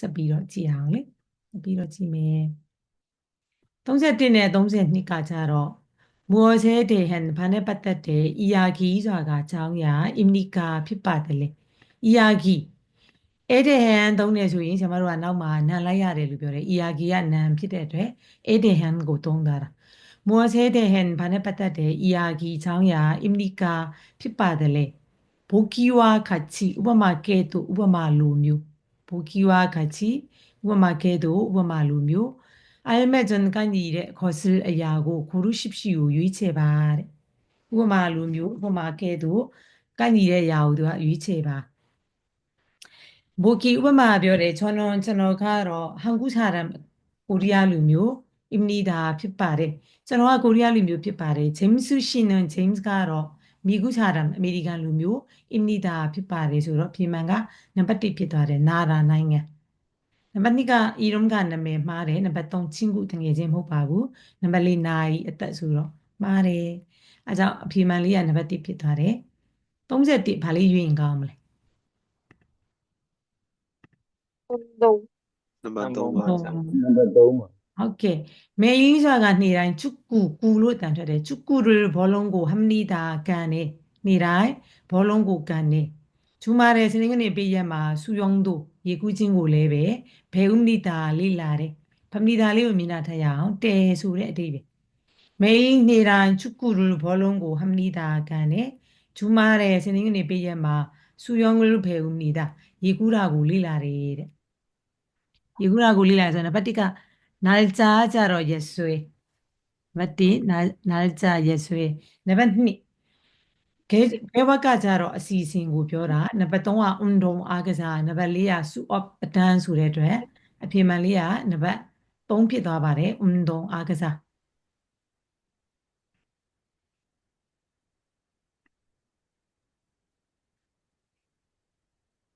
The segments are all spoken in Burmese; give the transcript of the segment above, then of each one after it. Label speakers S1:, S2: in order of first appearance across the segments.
S1: ဆက်ပြီးတော့ကြည့်အောင်လေဆက်ပြီးတော့ကြည့်မယ်31နဲ့32ကကြတော့မောဇဲတေဟန်ဘာနဲ့ပတ်သက်တယ်အီယာဂီဆိုတာကအကြောင်းအရာအင်မနီကာဖြစ်ပါတယ်လေအီယာဂီအဲ့ဒီဟန်သုံးတယ်ဆိုရင်ကျွန်တော်တို့ကနောက်မှာနံလိုက်ရတယ်လို့ပြောတယ်အီယာဂီကနံဖြစ်တဲ့အတွက်အဲ့ဒီဟန်ကိုသုံးတာမောဇဲတေဟန်ဘာနဲ့ပတ်သက်တယ်အီယာဂီအကြောင်းအရာအင်မနီကာဖြစ်ပါတယ်လေဘိုကီဝါခါချီဥပမာကဲ့သို့ဥပမာလိုမျိုးဘိုကီဝါခါချီဥပမာကဲ့သို့ဥပမာလိုမျိုး알맞은 간이의 것을 야고 고르십시오 유의체바 우마 루뮤 우마 깨도 간이의 야우도 유의체바 뭐기 우마 별에 저는 가로 한국 사람 코리아 루뮤 입니다 핏바래 저는 코리아 루뮤 핏바래 제임스 씨는 제임스 가로 미국 사람 아메리칸 루뮤 입니다 핏바래 저로 비만가 넘버 1 ဖြစ်သွားတယ်나라နိုင်ငံနံပါတ်2ကဤရုံးကနာမည်မှားတယ်နံပါတ်3ချင်းခုတငယ်ချင်းမဟုတ်ပါဘူးနံပါတ်4နိုင်အသက်ဆိုတော့မှားတယ်အဲကြောင့်အဖြေမှန်လေးကနံပါတ်1ဖြစ်သွားတယ်31ဘာလေးရွေးရင်ကောင်းမလဲ
S2: 운동.
S3: 넘버
S4: 한번
S3: 3번.
S4: 맞아.
S5: number 3ပါ
S1: ဟုတ်ကဲ့မေယင်းစွာကနေ့တိုင်း축구ကူလို့တန်ထွက်တယ်축구를ဘောလုံးကို합니다ကန်နေနေ့တိုင်းဘောလုံးကိုကန်နေ주말에စနေနေ့ပေးရက်မှာ수영도ရေကူးခြင်းကိုလည်းပဲ배웁니다လေ့လာတယ်합니다လေးကိုမြင်တာထက်ရအောင်တဲဆိုတဲ့အဓိပ္ပာယ်매일နေ့တိုင်း축구를ဘောလုံးကို합니다ကန်နေ주말에စနေနေ့ပေးရက်မှာ수영을 배웁니다ရေကူးတာကိုလေ့လာတယ်တဲ့ရေကူးတာကိုလေ့လာဆိုတော့နံပါတ်1က날짜ကြတော့ရက်စွဲနံပါတ်1날짜ရက်စွဲနံပါတ်2ဘဲဝကကြတော့အစီအစဉ်ကိုပြောတာနံပါတ်3က운동အားကစားနံပါတ်4က수업အတန်းဆိုတဲ့အတွက်အဖြေမှန်လေးကနံပါတ်3ဖြစ်သွားပါတယ်운동အားကစား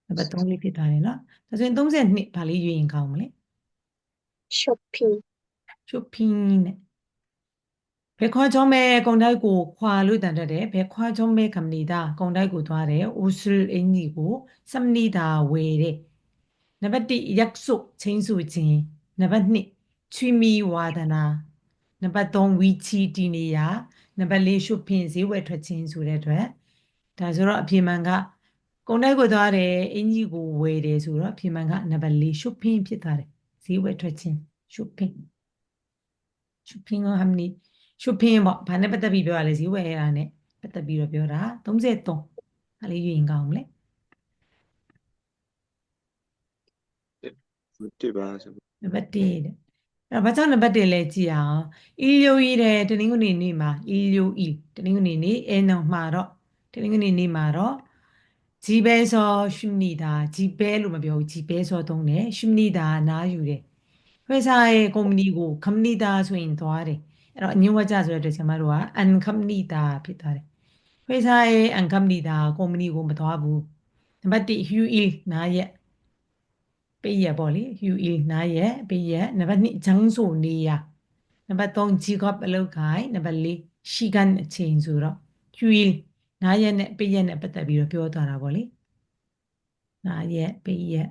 S1: နံပါတ်3လေးဖြစ်သွားတယ်နော်ဒါဆိုရင်32ဘာလေးရွေးရင်ကောင်းမလဲ
S2: 쇼핑.
S1: 쇼핑နဲ့백화점에 공달고 과를 단다래 백화점에 갑니다. 공달고 도하래 옷을 입고 삽니다. 왜래? 나바티 약속 챙수진 나바니 취미 와다나 나바동 위치 디니야 나발리 쇼핑 지외 트친 소래돼 다소로 비만가 공달고 도하래 입고 왜래 소로 비만가 나발리 쇼핑 피다래 지외 트친 쇼핑 쇼핑을 합니 쇼핑 뭐 반에 받다 비벼 알지 왜 안에 받다 비벼 벼라 동세 또 알리 유인가 없래
S3: 1번.
S1: နံပါတ်1တဲ့အဲ့ဘာကြောင့်နံပါတ်1လဲကြည့်အောင်အီလျိုဤတဲ့တနင်္ဂနွေနေ့မှာအီလျိုဤတနင်္ဂနွေနေ့အဲနော်မှာတော့တနင်္ဂနွေနေ့မှာတော့집에서 쉽니다. 집에လို့မပြောဘူး집에서သုံးတယ် 쉽니다 နားယူတယ်회사에 고민이고 갑니다 ဆိုရင်သွားတယ်အဲ့တော့အငြင်းဝကြဆိုတဲ့အတွက်ကျွန်မတို့က 안 갑니다 ဖြစ်သွားတယ်회사에 안 갑니다. 고민이고မသွားဘူးနံပါတ်1 휴일 နားရက်ပေးရပေါ့လေ휴일 နားရက်ပေးရနံပါတ်2장소နေရနံပါတ်3직업အလုပ်ကိုင်နံပါတ်4시간အချိန်ဆိုတော့휴일နားရက်နဲ့ပေးရက်နဲ့ပတ်သက်ပြီးတော့ပြောသွားတာပေါ့လေနားရက်ပေးရက်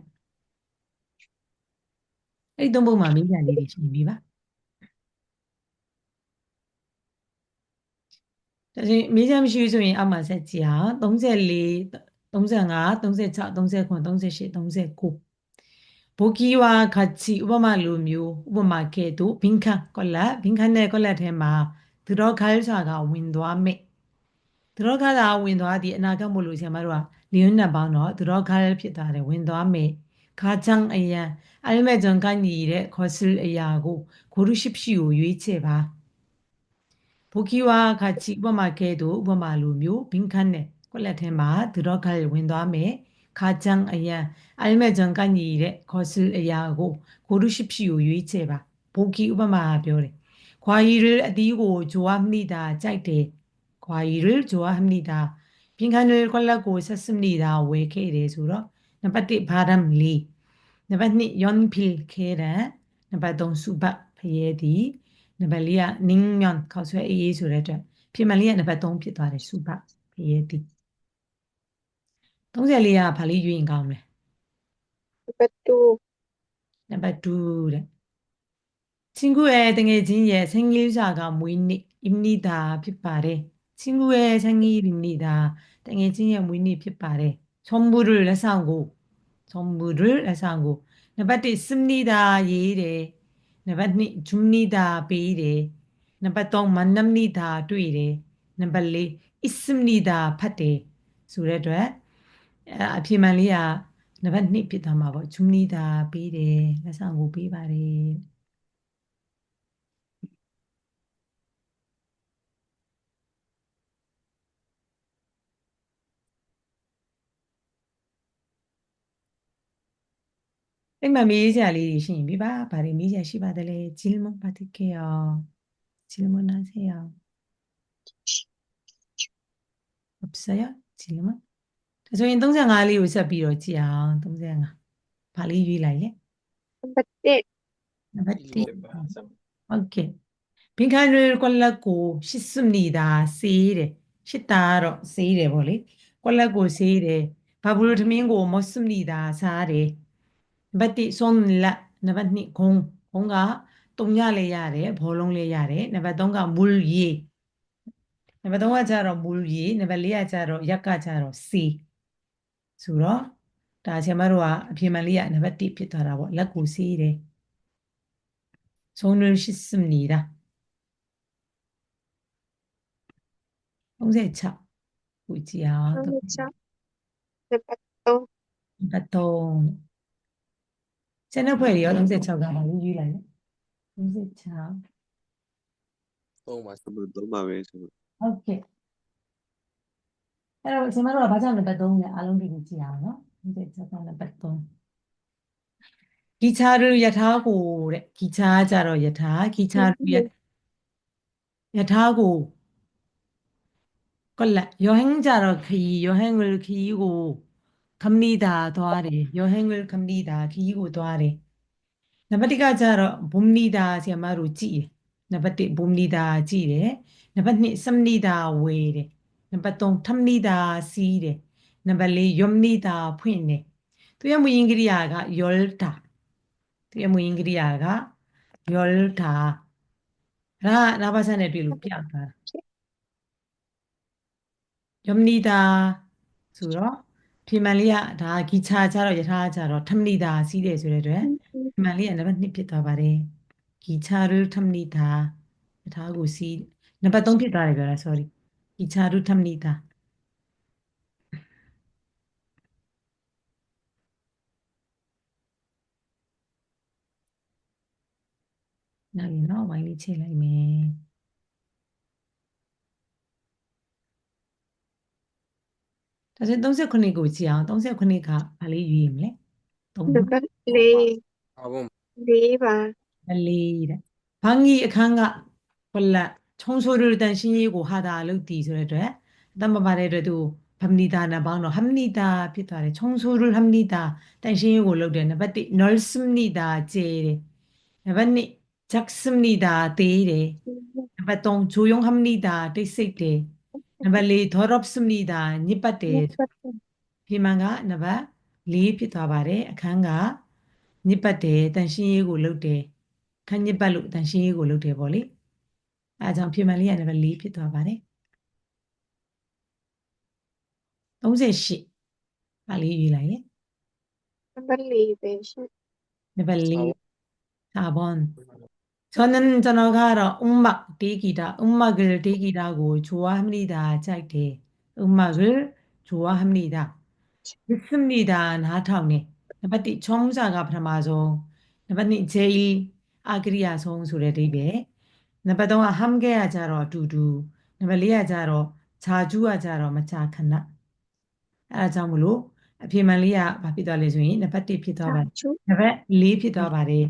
S1: အဲ့ဒီသုံးပုံမှာမေးပြန်လေးတွေရှိပြီပါဒါဆိုရင်မေးချင်မရှိဘူးဆိုရင်အောက်မှာဆက်ကြည့်အောင်34 35 36 39 38 39 보기와 같이 우버마루 묘 우버마케도 빈칸 꼴라 빈칸의 꼴라테마 들어갈 사가 윈도아메 들어가다 윈도아디 나가 몰로 제마루아 리은나 바노 들어갈 피다레 윈도아메 가장 아야 알매 전간 일에 것을 야고 고르십시오 유의체바 보기와 같이 우버마케도 우버마루 묘 빈칸의 꼴라테마 들어갈 윈도아메 가장 아야 알매 전간 일에 것을 야고 고르십시오 유의체바 보기 우버마 별에 과일을 띄고 좋아합니다 짤때 과일을 좋아합니다 빈칸을 꼴라고 샀습니다 왜 케이래 소로 나빠띠 바람 리 나빠니 연필 케라 나빠동 수박 예디 나발리아 닝면 가수의 예술에죠 피말리아 나빠동 피도아래 수박 예디 동sel이야 발리 유인 가음래
S2: 이것도
S1: နံပါတ်2တဲ့친구의 땡해진의 생일자가 모입니다. 핏발에 친구의 생일입니다. 땡해진의 모입니다. 핏발에 선물을 해상고 나바티 씁니다. 예래 나바티 줍니다. 베이래 나바똥 만납니다. 뚜이래 나발리 있습니다. 파테 수레드에 아피말리아 나바니 피타마버 줍니다. 베이래 해상고 베이바래 땡만 미자리 신비바 바리 미자 시바들레 질문 받을게요. 질문하세요. 없어요? 질문? 저희 동생 알리 우사 비로지야. 동생아. 발리 유일하게.
S2: Number 8.
S1: 맞지? 오케이. 빈칸을 꼴라고 씻습니다. 세일에. 씻다로 세일에 볼리. 꼴라고 세일에. 밥을 드민고 먹습니다. 사래. 나바티 손라. 나바티 공가 똥야래 야래. 볼롱래 야래. 나바동가 물 예. नंबर 3ကကြတော့မူရေနံပါတ်4ကကြတော့ရက်ကကြတော့စီဆိုတော့ဒါဆရာမတို့ကအပြင်မှန်လေးကနံပါတ်1ဖြစ်သွားတာပေါ့လက်ကိုစီးတယ်손을 씻습니다 36ကိုကြည့်အောင်
S2: Number 6. Number 2.
S1: နံပါတ်3ကျန်တဲ့ဖွဲ့တွေရော36ကပါလို့ယူလိုက်တယ်36
S3: သုံးပါသုံးပါပဲဆိုတော့
S1: ဟုတ်ကဲ့အဲ့တော့ဆရာမတို့ကဘာကြောင့်နံပါတ်3နဲ့အားလုံးဒီလိုကြည့်အောင်နော်36ကနံပါတ်3 기차를 타고 그래. 기차자로 기차를 타고 걸라 여행자로 여행을 기고 갑니다. 도하래. 여행을 갑니다. 기고 도하래. 나바티가 자로 봅니다. 시마로 지. 나바티 봅니다. 지래. 나바티 씁니다. 왜래. 나바똥 탑니다. 시래. 나발리 엽니다. 푸네. 또야 뭐 잉그리아가 열다. 또야 뭐 잉그리아가 열다. 라바산에 비로 피아가. 엽니다. 수로 피말리아 다 기차자로 여타자로 탑니다. 시대 소리를 피말리아 나만 닙니다 바래. 기차를 탑니다. 타고 시 나바 동피다 이거라 sorry. 기차를 탑니다. 나는 너 많이 칠라이네. 다시 39고 지야. 39가 발리 유임래.
S2: Number 4.
S3: အဘုံ
S2: 4번.
S1: 발리래. 방이 강가 콜라 청소를 단신이고 하다 르디 소리래. 담바 말해도 합니다나 방로 합니다. 피타래. 청소를 합니다. 단신이고 르되나 바티 넓습니다. 제래. 나바니 작습니다. 대래. 나바똥 조용합니다. 대식대. 나발리 더럽습니다. 니빠대.
S2: Number 2.
S1: 비만가 나바 리 피타바래. 강가 니빠대 단신이고 르되. ခန်းညစ်ပတ်လို့တန်ရှင်းရေးကိုလုပ်တယ်ပေါ့လေအဲအကြောင်းပြင်မှန်လေးကနံပါတ်4ဖြစ်သွားပါတယ်38ပါလေးရေးလိုက်လေ
S2: Number 4.
S1: နံပါတ်4 4번 저는 전화가러 음악 대기다 음악을 대기라고 좋아합니다 짤때 음악을 좋아합니다 듣습니다 나타오네နံပါတ်1 청사가ပထမဆုံးနံပါတ်2 제일 아그리아송 소리 리베နံပါတ် 3က 함께야 자러 두두နံပါတ် 4က 자러 자주야 자러မကြာခဏအဲဒါကြောင့်မလို့အဖြေမှန်လေးကဘာဖြစ်သွားလဲဆိုရင်နံပါတ်1ဖြစ်သွားပါတယ်
S2: 자주.
S1: နံပါတ်4ဖြစ်သွားပါတယ်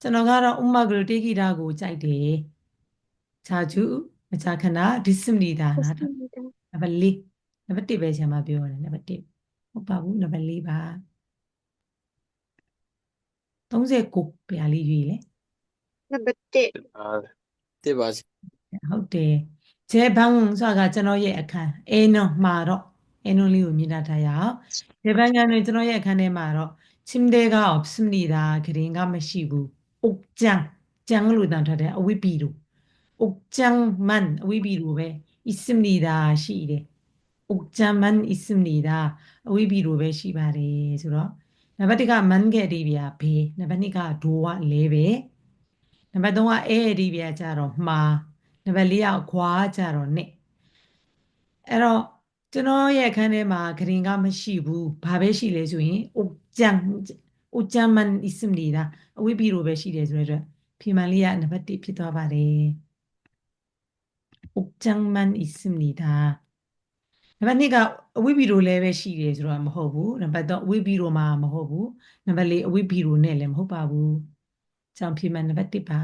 S1: ကျွန်တော်ကတော့ 음악을 떼기라고 ကြိုက်တယ် 자주မကြာခဏ 듣습니다 나다
S2: 좋습니다.
S1: နံပါတ်4နံပါတ်1ပဲဆရာမပြောတယ်နံပါတ်1ဟုတ်ပါဘူးနံပါတ်4ပါ39ပြာလေးရွေးလေ
S2: Number 10.
S3: တစ်ပါစီ
S1: ဟုတ်တယ်ဂျဲဘန်းဆိုတာကကျွန်တော်ရဲ့အခန်းအဲနွန်မှာတော့အဲနွန်လေးကိုမြင်တတ်ထားရအောင်ဂျဲဘန်းကနေကျွန်တော်ရဲ့အခန်းထဲမှာတော့ 침대가 없습니다. 그린가 마시고 옥장 장으로 단타대 어위비로 옥장만 어위비로 왜 있습니다. 시래 옥장만 있습니다. 어위비로 왜 시바래. 그래서 나바디가 만개리비야 배 나바니가 도와 레베 나바동아 에리비야 자로 마 나발리야 과 자로 네 အဲ့တော့ကျွန်တော်ရဲ့အခန်းထဲမှာဂရင်ကမရှိဘူးဘာပဲရှိလဲဆိုရင်အိုကျန်မန်အစ္စမနေတာအဝိပီလိုပဲရှိတယ်ဆိုတဲ့အတွက်ဖြေမှန်လေးကနံပါတ်1ဖြစ်သွားပါတယ်အိုကျန်မန်အစ္စမနေတာနံပါတ်2ကအဝိပီလိုလည်းပဲရှိတယ်ဆိုတော့မဟုတ်ဘူးနံပါတ်3အဝိပီလိုမှာမဟုတ်ဘူးနံပါတ်4အဝိပီလိုနဲ့လည်းမဟုတ်ပါဘူးကြောင့်ဖြေမှန်နံပါတ်1ပါ